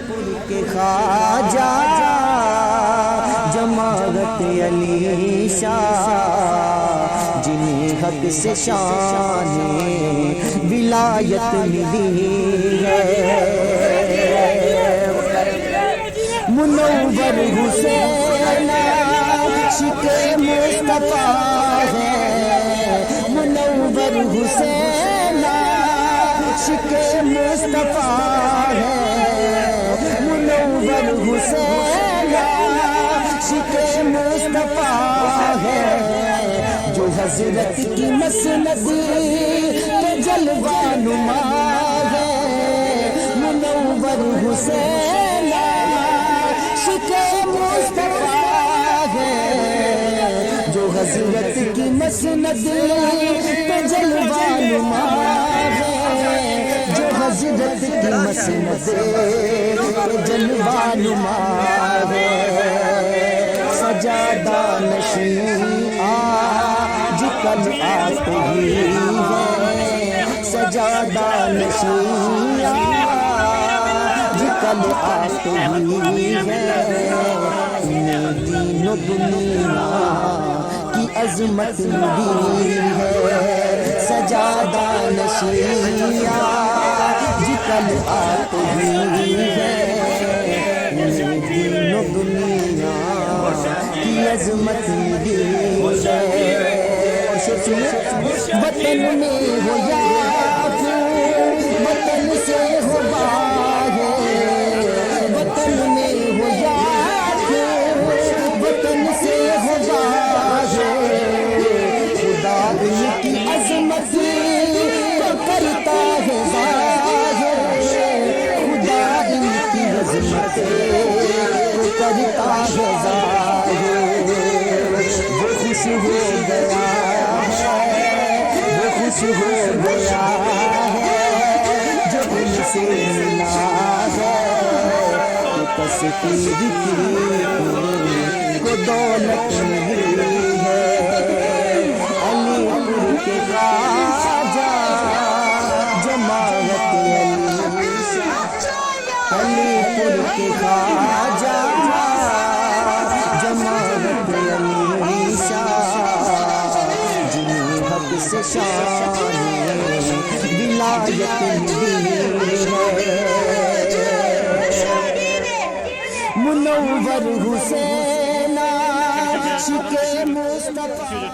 پور کے خواجہ جماعت علی شاہ، جنہیں حق سے شان ولایت ملی ہے، منور حسین عاشق مصطفیٰ ہے، منور حسین عاشق مصطفیٰ ہے، منور حسین عاشق مصطفیٰ ہے، جو حضرت کی مسند کے جلوہ نما ہے، منور حسین عاشق مصطفیٰ ہے، جو حضرت کی مسند پہ جلوہ نما ہے، جو حضرت کی مسند پہ جلوہ نما ہے، سجادہ نشین آج کل آتے ہی ہے، سجادہ نشین آج کل آتے ہی ہے، انہیں دین و دنیا کی عظمت ملی ہے، سجادہ نشین آج کل آتے ہی ہے، انہیں دین و دنیا کی عظمت ملی ہے، وطن میں ہو یا وطن سے ہو باہر، وطن میں ہو یا وطن سے ہو باہر، خدا ان کی عظمت کو کرتا ہے ظاہر، خدا ان کی عظمت کو کرتا ہے ظاہر، وہ خوش ہو گیا ہے، وہ خوش ہو گیا ہے جو ان سے ملا ہے، کہ تسخیر کی کو دولت ملی ہے، علی پور کے خواجہ جماعت علی پور کے خواجہ جماعت علی شاہ، جنہیں حق سے شان ولایت ملی ہے، منور حسین عاشق مصطفیٰ